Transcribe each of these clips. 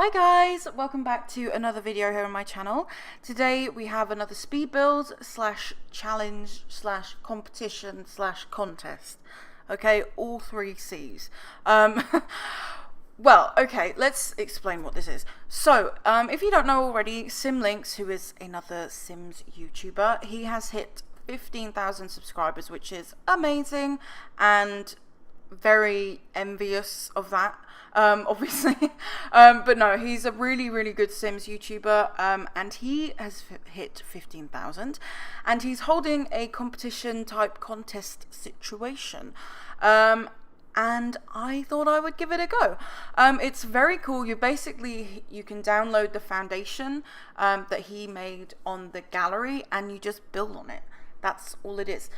Hi guys, welcome back to another video here on my channel. Today we have another speed build slash challenge slash competition slash contest. Okay, all three C's. Well, okay, let's explain what this is. So, if you don't know already, SIMLINKS, who is another Sims YouTuber, he has hit 15,000 subscribers, which is amazing and very envious of that. Obviously, but no, he's a really good Sims YouTuber, and he has hit 15,000, and he's holding a competition type contest situation, and I thought I would give it a go. It's very cool. You can download the foundation that he made on the gallery, and you just build on it. That's all it is.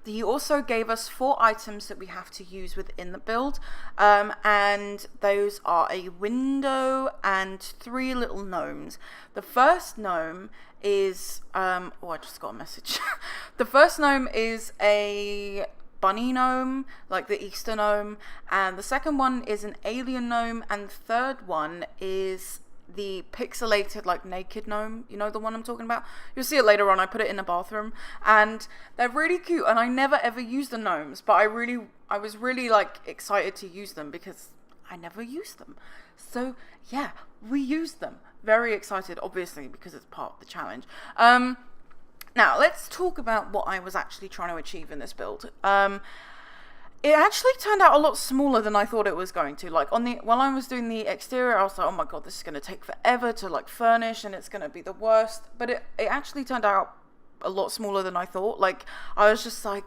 He also gave us 4 items that we have to use within the build, and those are a window and 3 little gnomes. The first gnome is oh, I just got a message. The first gnome is a bunny gnome, like the Easter gnome, and the second one is an alien gnome, and the third one is the pixelated, like, naked gnome. You know the one I'm talking about? You'll see it later on. I put it in the bathroom, and they're really cute, and I never ever use the gnomes, but I was really like excited to use them because I never used them. So yeah, we used them. Very excited, obviously, because it's part of the challenge. Now let's talk about what I was actually trying to achieve in this build. It actually turned out a lot smaller than I thought it was going to. Like, while I was doing the exterior, I was like, oh my god, this is going to take forever to like furnish, and it's going to be the worst. But it actually turned out a lot smaller than I thought. Like, I was just like,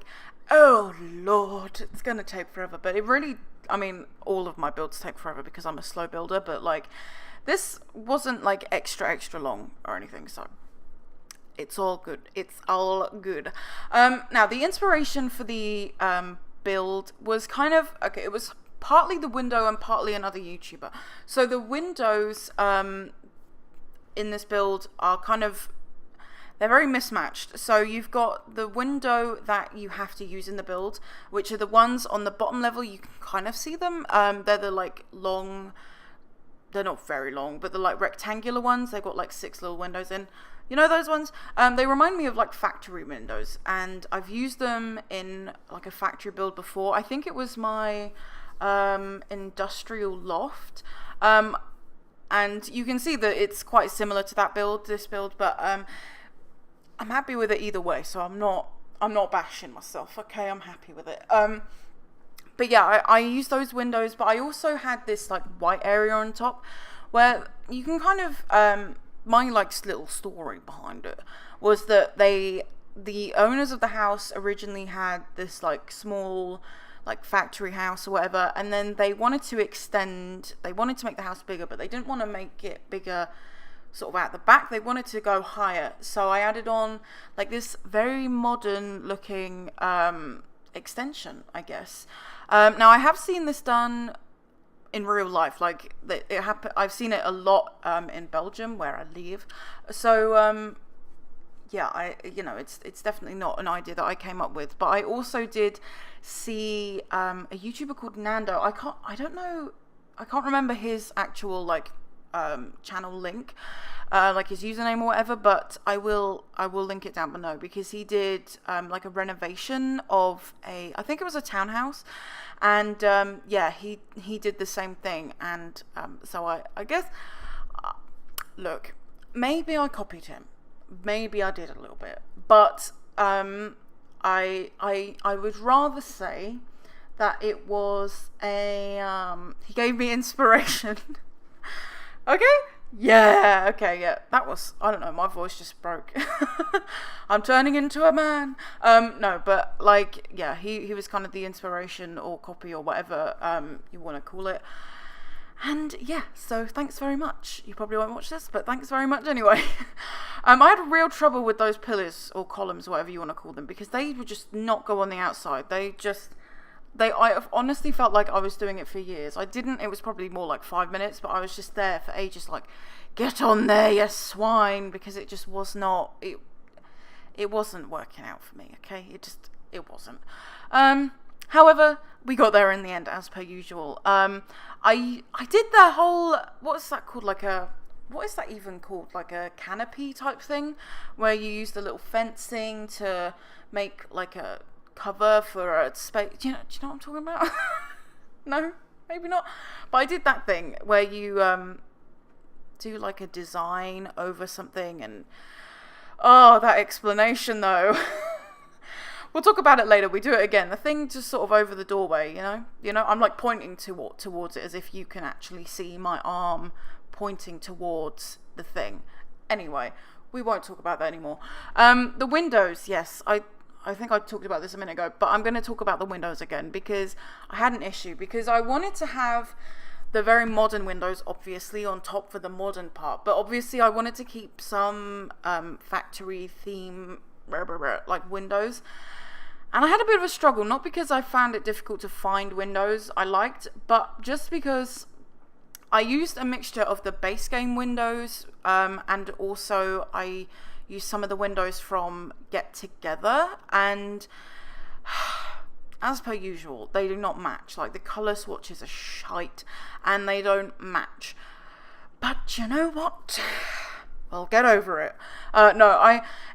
oh lord, it's going to take forever. But it really, I mean, all of my builds take forever because I'm a slow builder, but like, this wasn't like extra long or anything, so it's all good. It's all good. Now, the inspiration for the build was kind of, okay, it was partly the window and partly another YouTuber. So the windows in this build are kind of, they're very mismatched. So you've got the window that you have to use in the build, which are the ones on the bottom level. You can kind of see them. They're the like long, they're not very long, but they're like rectangular ones. They've got like 6 little windows in. You know those ones? They remind me of like factory windows, and I've used them in like a factory build before. I think it was my industrial loft, and you can see that it's quite similar to that build, this build, but I'm happy with it either way. So I'm not bashing myself. Okay, I'm happy with it. But yeah, I used those windows, but I also had this like white area on top where you can kind of my like little story behind it was that the owners of the house originally had this like small like factory house or whatever, and then they wanted to make the house bigger, but they didn't want to make it bigger sort of at the back. They wanted to go higher, so I added on like this very modern looking extension, I guess. Now, I have seen this done in real life, like it happened. I've seen it a lot in Belgium, where I live. So yeah, it's definitely not an idea that I came up with. But I also did see a YouTuber called Nando. I can't remember his actual like channel link, like his username or whatever, but I will link it down below, because he did like a renovation of I think it was a townhouse, and yeah, he did the same thing, and so I guess look, maybe I copied him, maybe I did a little bit, but I would rather say that it was he gave me inspiration. Okay? Yeah, okay, yeah. That was, I don't know, my voice just broke. I'm turning into a man. No, but like, yeah, he was kind of the inspiration or copy or whatever you want to call it. And yeah, so thanks very much. You probably won't watch this, but thanks very much anyway. I had real trouble with those pillars or columns, whatever you want to call them, because they would just not go on the outside. I honestly felt like I was doing it for years. It was probably more like 5 minutes, but I was just there for ages, like, get on there, you swine, because it just was not, it wasn't working out for me, okay? It wasn't. However, we got there in the end, as per usual. I did the whole, what is that called? What is that even called? Like a canopy type thing, where you use the little fencing to make like a cover for a space. Do you know what I'm talking about? No, maybe not. But I did that thing where you do like a design over something, and that explanation though. We'll talk about it later. We do it again. The thing just sort of over the doorway, you know. I'm like pointing towards it as if you can actually see my arm pointing towards the thing. Anyway, we won't talk about that anymore. The windows, yes, I think I talked about this a minute ago, but I'm going to talk about the windows again because I had an issue, because I wanted to have the very modern windows obviously on top for the modern part, but obviously I wanted to keep some factory theme like windows. And I had a bit of a struggle, not because I found it difficult to find windows I liked, but just because I used a mixture of the base game windows, and also I used some of the windows from Get Together, and as per usual, they do not match. Like, the colour swatches are shite, and they don't match. But you know what? Well, get over it.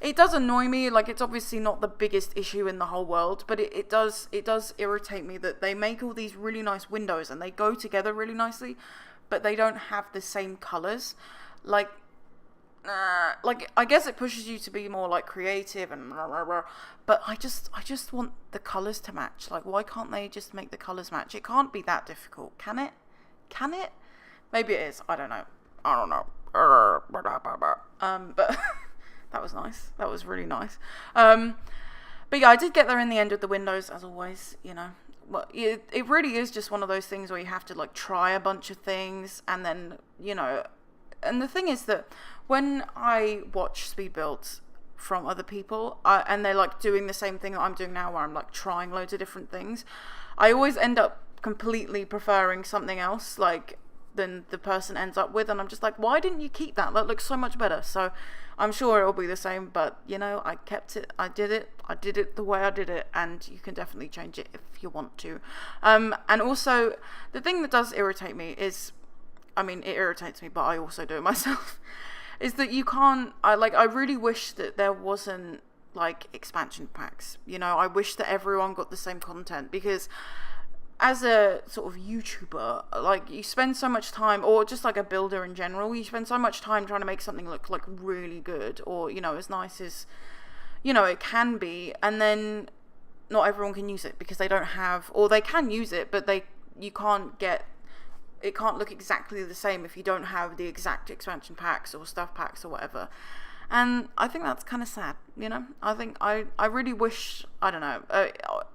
It does annoy me. Like, it's obviously not the biggest issue in the whole world, but it does irritate me that they make all these really nice windows and they go together really nicely, but they don't have the same colors. Like I guess it pushes you to be more like creative and but I just want the colors to match. Like, why can't they just make the colors match? It can't be that difficult, can it? Maybe it is. I don't know. But that was nice. That was really nice. But yeah, I did get there in the end with the windows, as always, you know. Well, it really is just one of those things where you have to like try a bunch of things, and then, you know, and the thing is that when I watch speed builds from other people, and they're like doing the same thing that I'm doing now, where I'm like trying loads of different things, I always end up completely preferring something else, like, than the person ends up with, and I'm just like, why didn't you keep that? That looks so much better. So I'm sure it'll be the same, but you know, I kept it. I did it the way I did it, and you can definitely change it if you want to. And also, the thing that does irritate me is, I mean, it irritates me, but I also do it myself, is that you can't, I really wish that there wasn't like expansion packs, you know. I wish that everyone got the same content, because as a sort of YouTuber, like, you spend so much time, or just like a builder in general, you spend so much time trying to make something look like really good, or, you know, as nice as, you know, it can be, and then not everyone can use it because they don't have, or they can use it, but it can't look exactly the same if you don't have the exact expansion packs or stuff packs or whatever. And I think that's kind of sad, you know. I think I really wish, I don't know,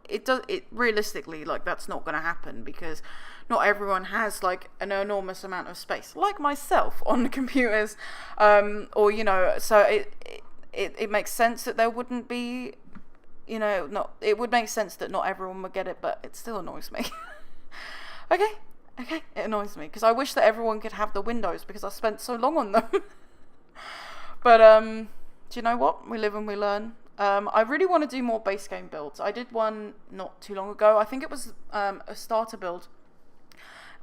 it realistically, like, that's not going to happen, because not everyone has like an enormous amount of space, like myself, on the computers, or, you know, so it makes sense that there wouldn't be, you know, it would make sense that not everyone would get it, but it still annoys me. okay, it annoys me, because I wish that everyone could have the windows, because I spent so long on them. But, do you know what? We live and we learn. I really want to do more base game builds. I did one not too long ago. I think it was a starter build.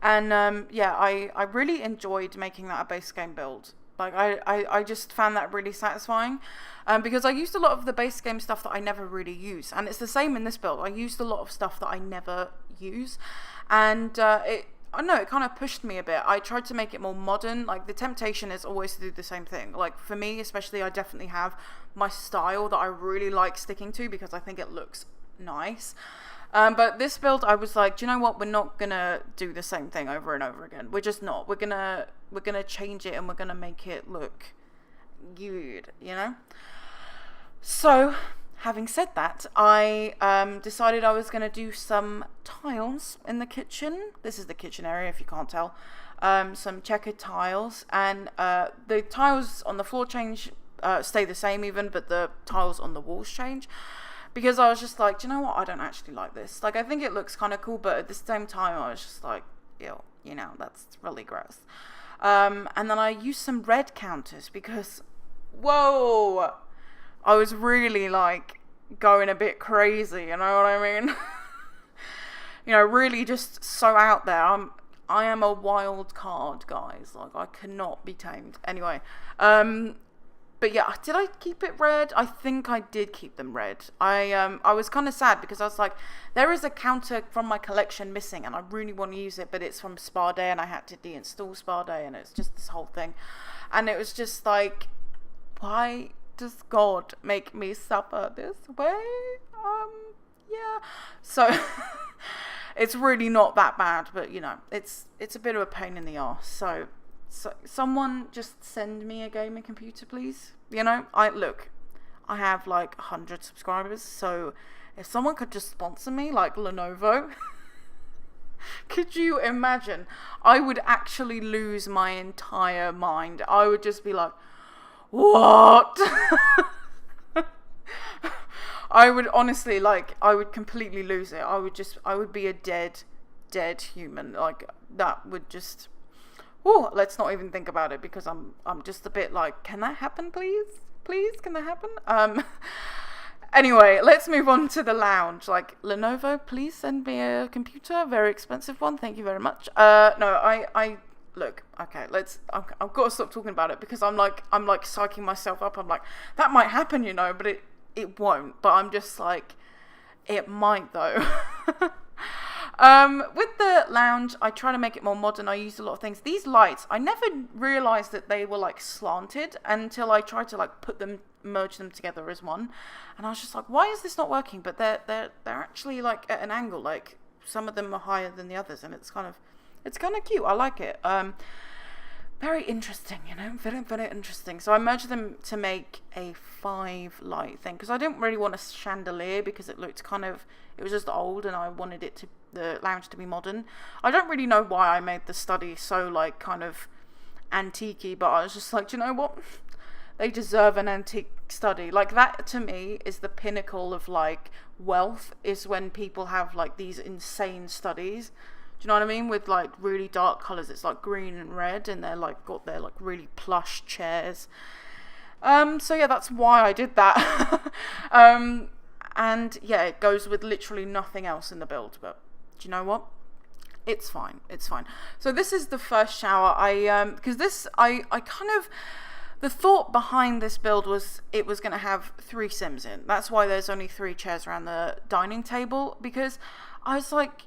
And, yeah, I really enjoyed making that a base game build. Like, I just found that really satisfying. Because I used a lot of the base game stuff that I never really use. And it's the same in this build. I used a lot of stuff that I never use. And, I don't know, it kind of pushed me a bit. I tried to make it more modern. Like, the temptation is always to do the same thing. Like, for me especially, I definitely have my style that I really like sticking to, because I think it looks nice. But this build, I was like, do you know what? We're not gonna do the same thing over and over again. We're just not. We're gonna change it, and we're gonna make it look good, you know? So, having said that, I decided I was going to do some tiles in the kitchen. This is the kitchen area, if you can't tell. Some checkered tiles, and the tiles on the floor stay the same even, but the tiles on the walls change. Because I was just like, do you know what? I don't actually like this. Like, I think it looks kind of cool, but at the same time, I was just like, ew, you know, that's really gross. And then I used some red counters because, whoa! I was really, like, going a bit crazy, you know what I mean? you know, really just so out there. I am a wild card, guys. Like, I cannot be tamed. Anyway, but yeah, did I keep it red? I think I did keep them red. I was kind of sad because I was like, there is a counter from my collection missing and I really want to use it, but it's from Spa Day and I had to deinstall Spa Day and it's just this whole thing. And it was just like, why does God make me suffer this way? Yeah. So it's really not that bad, but you know, it's a bit of a pain in the arse. So someone just send me a gaming computer, please. You know, I have like 100 subscribers, so if someone could just sponsor me, like Lenovo, could you imagine? I would actually lose my entire mind. I would just be like, what? I would honestly, like, I would completely lose it. I would be a dead human. Like, that would just, oh, let's not even think about it because I'm just a bit like, can that happen, please? Please, can that happen? Anyway, let's move on to the lounge. Like, Lenovo, please send me a computer, very expensive one. Thank you very much. No, I look, okay, I've got to stop talking about it because I'm like psyching myself up. I'm like, that might happen, you know, but it won't. But I'm just like, it might though. With the lounge, I try to make it more modern. I used a lot of things. These lights, I never realized that they were like slanted until I tried to like merge them together as one. And I was just like, why is this not working? But they're actually like at an angle. Like some of them are higher than the others, and it's kind of cute. I like it. Very interesting, you know, very, very interesting. So I merged them to make a 5 light thing because I didn't really want a chandelier because it looked it was just old and I wanted the lounge to be modern. I don't really know why I made the study so like kind of antique-y, but I was just like, do you know what? They deserve an antique study. Like that to me is the pinnacle of like wealth, is when people have like these insane studies. Do you know what I mean? With like really dark colours. It's like green and red and they're like got their like really plush chairs. So yeah, that's why I did that. And yeah, it goes with literally nothing else in the build, but do you know what? It's fine. It's fine. So this is the first shower. Because I kind of, the thought behind this build was it was going to have 3 Sims in. That's why there's only 3 chairs around the dining table, because I was like,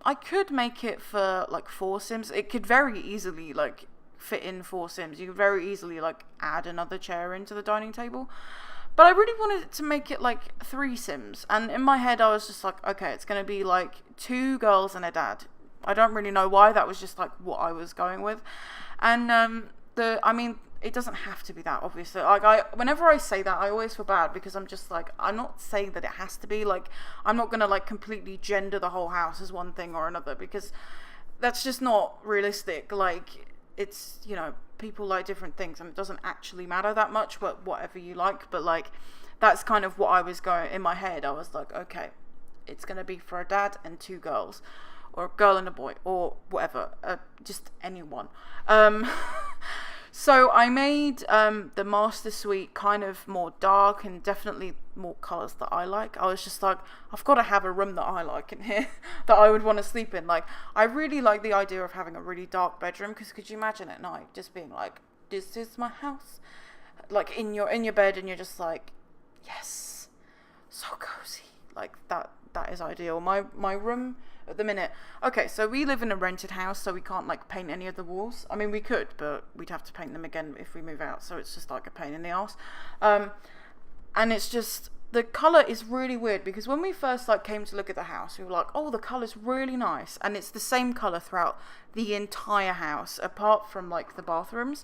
I could make it for like 4 Sims. It could very easily like fit in 4 Sims. You could very easily like add another chair into the dining table. But I really wanted to make it like 3 Sims. And in my head I was just like, okay, it's going to be like 2 girls and a dad. I don't really know why. That was just like what I was going with. And I mean, it doesn't have to be that, obviously. Like whenever I say that, I always feel bad because I'm just like, I'm not saying that it has to be like, I'm not gonna like completely gender the whole house as one thing or another because that's just not realistic. Like it's, you know, people like different things and it doesn't actually matter that much, but whatever you like. But like that's kind of what I was going in my head. I was like, okay, it's gonna be for a dad and 2 girls, or a girl and a boy, or whatever, just anyone. So I made the master suite kind of more dark and definitely more colours that I like. I was just like, I've got to have a room that I like in here that I would want to sleep in. Like, I really like the idea of having a really dark bedroom because could you imagine at night just being like, this is my house? Like in your bed and you're just like, yes, so cozy. Like that is ideal. My room at the minute. Okay, so we live in a rented house, so we can't like paint any of the walls. I mean, we could, but we'd have to paint them again if we move out. So it's just like a pain in the ass. And it's just, the colour is really weird because when we first like came to look at the house, we were like, oh, the colour's really nice. And it's the same colour throughout the entire house, apart from like the bathrooms.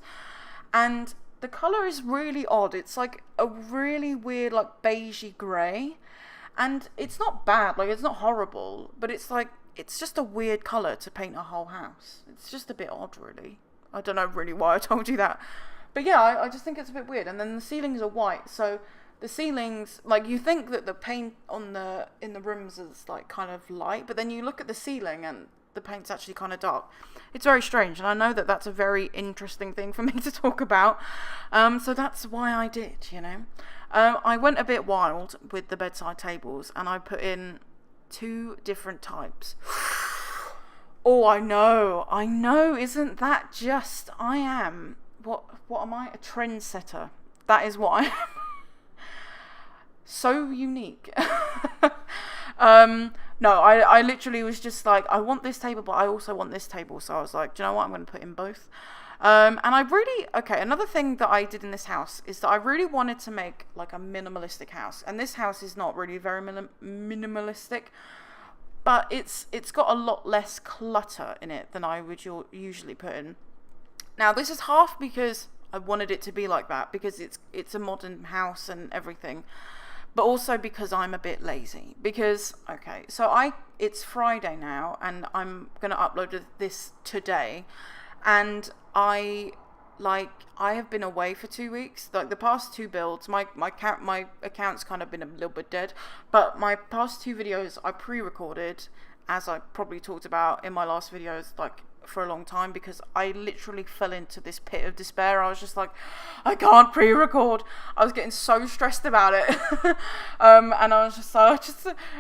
And the colour is really odd. It's like a really weird like beigey grey. And it's not bad, like it's not horrible, but it's like, it's just a weird colour to paint a whole house. It's just a bit odd, really. I don't know really why I told you that. But yeah, I just think it's a bit weird. And then the ceilings are white, so the ceilings, like you think that the paint in the rooms is like kind of light, but then you look at the ceiling and the paint's actually kind of dark. It's very strange, and I know that that's a very interesting thing for me to talk about. So that's why I did, you know. I went a bit wild with the bedside tables and I put in 2 different types. Oh, I know, isn't that just, I am, what am I? A trendsetter. That is what I am. So unique. No, I literally was just like, I want this table, but I also want this table. So I was like, do you know what? I'm going to put in both. And I really, another thing that I did in this house is that I really wanted to make like a minimalistic house. And this house is not really very minimalistic, but it's got a lot less clutter in it than I would usually put in. Now, this is half because I wanted it to be like that, because it's a modern house and everything, but also because I'm a bit lazy. Because, so it's Friday now, and I'm going to upload this today, and I have been away for 2 weeks. Like the past 2 builds, my account's kind of been a little bit dead, but my past 2 videos I pre-recorded, as I probably talked about in my last videos, like for a long time, because I literally fell into this pit of despair. I was just like, I can't pre-record. I was getting so stressed about it. And I was just like,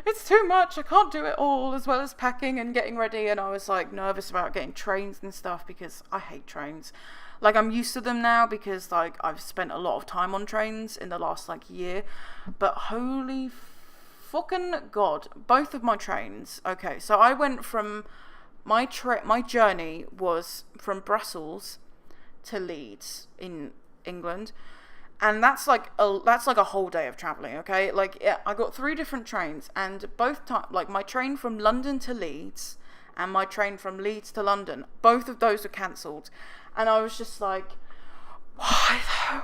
it's too much. I can't do it all, as well as packing and getting ready. And I was like nervous about getting trains and stuff, because I hate trains. Like, I'm used to them now because like I've spent a lot of time on trains in the last like year, but holy fucking God, both of my trains. Okay, so I went from my journey was from Brussels to Leeds in England, and that's like a whole day of traveling. Okay, like I got 3 different trains, and both like my train from London to Leeds and my train from Leeds to London, both of those were cancelled, and I was just like, why though?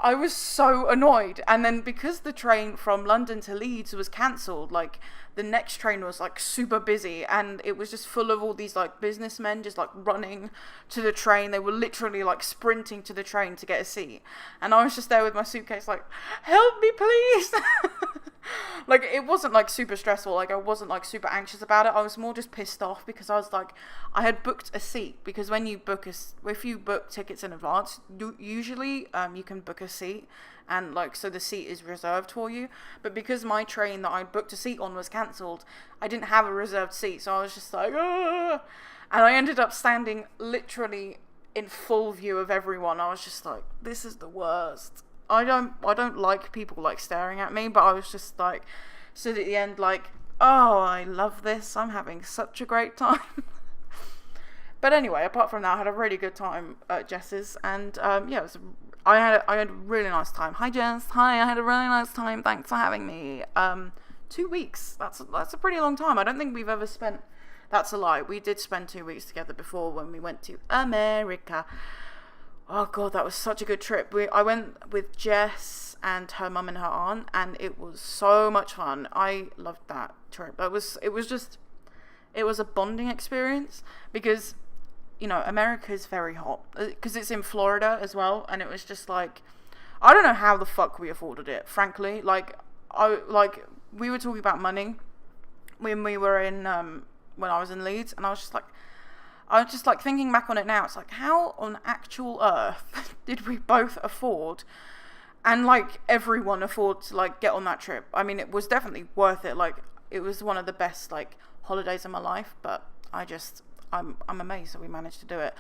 I was so annoyed. And then because the train from London to Leeds was cancelled, like the next train was like super busy, and it was just full of all these like businessmen just like running to the train. They were literally like sprinting to the train to get a seat, and I was just there with my suitcase like, help me please. Like, it wasn't like super stressful, like I wasn't like super anxious about it. I was more just pissed off because I was like, I had booked a seat, because when you if you book tickets in advance, usually you can book a seat, and like, so the seat is reserved for you. But because my train that I booked a seat on was cancelled, I didn't have a reserved seat, so I was just like, ah! And I ended up standing literally in full view of everyone. I was just like, this is the worst. I don't like people like staring at me, but I was just like, stood at the end like, oh, I love this. I'm having such a great time. But anyway, apart from that, I had a really good time at Jess's, and yeah, I had a really nice time. Hi Jess. Hi, I had a really nice time. Thanks for having me. 2 weeks. That's a pretty long time. I don't think we've ever spent. That's a lie. We did spend 2 weeks together before when we went to America. Oh God, that was such a good trip. I went with Jess and her mum and her aunt, and it was so much fun. I loved that trip. It was a bonding experience, because, you know, America is very hot, because it's in Florida as well, and it was just like, I don't know how the fuck we afforded it, frankly. Like, we were talking about money when we were in when I was in Leeds, and I was just like thinking back on it now, it's like, how on actual earth did we both afford, and like everyone afford to like get on that trip? I mean, it was definitely worth it. Like, it was one of the best like holidays of my life, but I'm amazed that we managed to do it.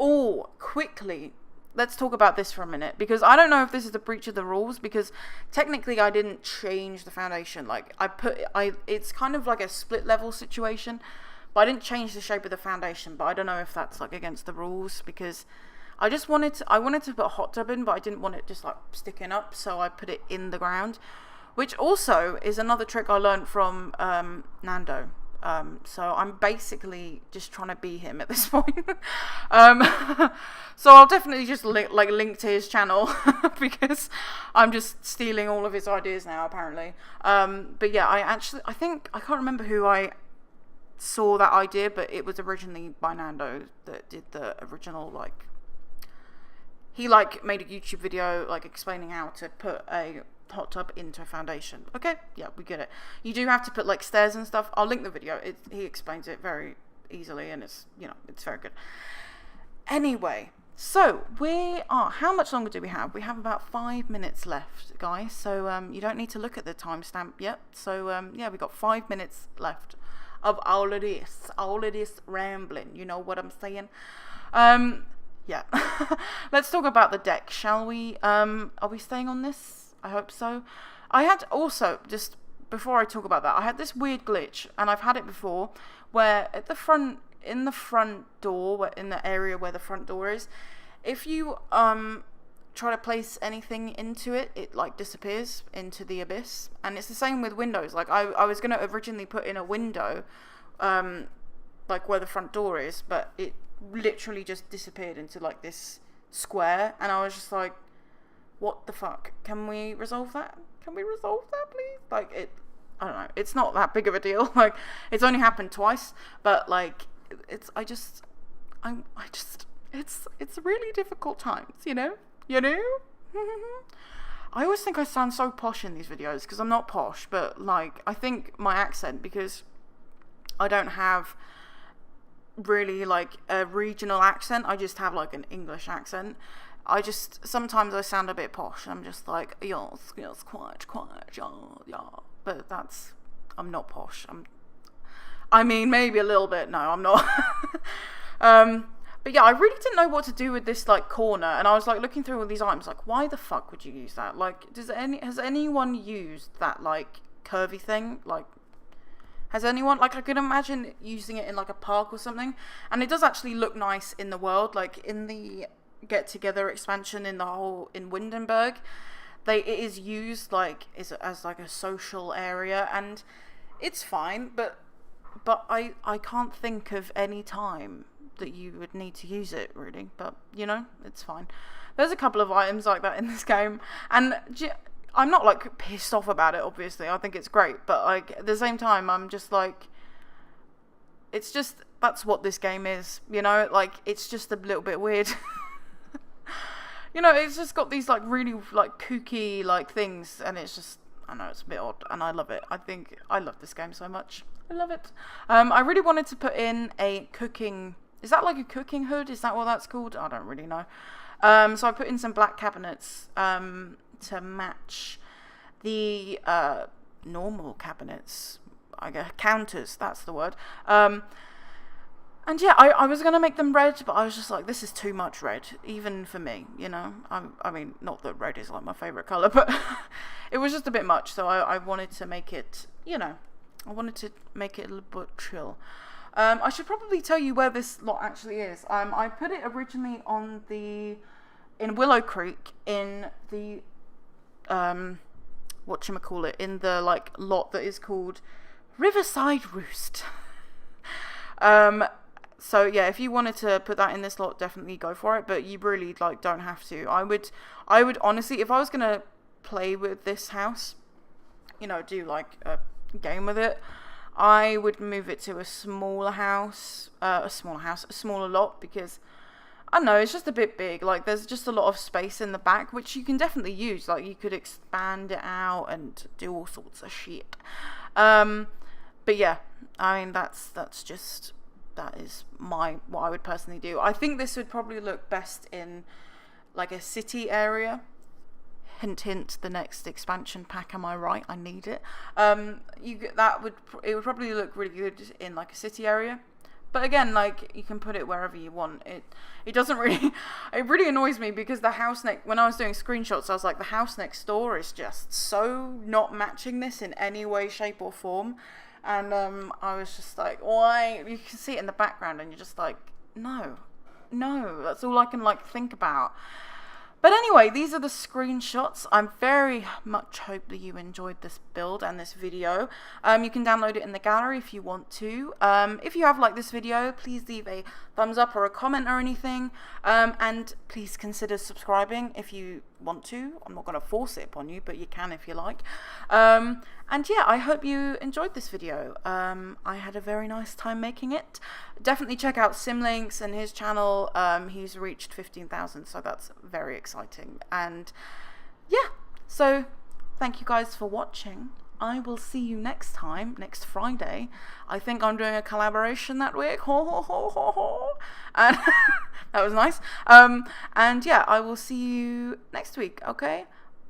Oh, quickly, let's talk about this for a minute, because I don't know if this is a breach of the rules, because technically I didn't change the foundation. Like, it's kind of like a split level situation, but I didn't change the shape of the foundation. But I don't know if that's like against the rules, because I wanted to put a hot tub in, but I didn't want it just like sticking up, so I put it in the ground, which also is another trick I learned from Nando. So I'm basically just trying to be him at this point. So I'll definitely just link to his channel because I'm just stealing all of his ideas now, apparently. But yeah, I can't remember who I saw that idea, but it was originally by Nando that did the original, like, he like made a YouTube video like explaining how to put a hot tub into a foundation. Okay, yeah, we get it. You do have to put like stairs and stuff. I'll link the video. He explains it very easily, and it's, you know, it's very good. Anyway, So how much longer do we have? We have about 5 minutes left, guys. So you don't need to look at the timestamp yet. So yeah, we got 5 minutes left of all of this rambling. You know what I'm saying? Yeah. Let's talk about the deck, shall we? Are we staying on this? I hope so. I had also, just before I talk about that, I had this weird glitch, and I've had it before, where at the front, in the front door, in the area where the front door is, if you try to place anything into it, it like disappears into the abyss. And it's the same with windows. Like I was gonna originally put in a window, like where the front door is, but it literally just disappeared into like this square, and I was just like, what the fuck? Can we resolve that? Can we resolve that, please? Like, I don't know, it's not that big of a deal. Like, it's only happened twice, but like, it's really difficult times, you know? I always think I sound so posh in these videos, because I'm not posh, but like, I think my accent, because I don't have really like a regional accent, I just have like an English accent. Sometimes I sound a bit posh. I'm just like, yes, quite, yeah. But I'm not posh. I mean, maybe a little bit. No, I'm not. But yeah, I really didn't know what to do with this like corner, and I was like looking through all these items, like, why the fuck would you use that? Like, has anyone used that like curvy thing? Like, has anyone, like, I could imagine using it in like a park or something, and it does actually look nice in the world, like in the Get Together expansion in Windenburg, it is used like as like a social area, and it's fine, but I can't think of any time that you would need to use it, really. But you know, it's fine. There's a couple of items like that in this game, and I'm not like pissed off about it, obviously. I think it's great, but like at the same time, I'm just like, it's just, that's what this game is, you know? Like, it's just a little bit weird. You know, it's just got these like really like kooky like things, and it's just, I know, it's a bit odd, and I love it. I love this game so much. I love it. I really wanted to put in a cooking, is that like a cooking hood? Is that what that's called? I don't really know. So I put in some black cabinets to match the normal cabinets, I guess, counters, that's the word. And yeah, I was going to make them red, but I was just like, this is too much red, even for me, you know? I mean, not that red is like my favourite colour, but it was just a bit much, so I wanted to make it, you know, I wanted to make it a little bit chill. I should probably tell you where this lot actually is. I put it originally in Willow Creek, in the, whatchamacallit, in the, like, lot that is called Riverside Roost. So yeah, if you wanted to put that in this lot, definitely go for it, but you really like don't have to. I would honestly, if I was gonna play with this house, you know, do like a game with it, I would move it to a smaller lot, because I don't know, it's just a bit big. Like, there's just a lot of space in the back, which you can definitely use. Like, you could expand it out and do all sorts of shit. But yeah, I mean, that is what I would personally do. I think this would probably look best in like a city area. Hint, hint, the next expansion pack, am I right? I need it. It would probably look really good in like a city area. But again, like, you can put it wherever you want. It doesn't really, it really annoys me, because the house when I was doing screenshots, I was like, the house next door is just so not matching this in any way, shape or form. And I was just like, why? You can see it in the background, and you're just like, no, that's all I can like think about. But anyway, these are the screenshots. I very much hope that you enjoyed this build and this video. You can download it in the gallery if you want to. If you have liked this video, please leave a thumbs up or a comment or anything. And please consider subscribing if you want to. I'm not going to force it upon you, but you can if you like. And yeah, I hope you enjoyed this video. I had a very nice time making it. Definitely check out SIMLINKS and his channel. He's reached 15,000, so that's very exciting. And yeah, so thank you guys for watching. I will see you next time, next Friday. I think I'm doing a collaboration that week. And That was nice. And yeah, I will see you next week. Okay.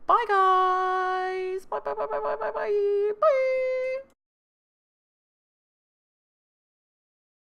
Bye, guys. Bye, bye, bye, bye, bye, bye, bye, bye.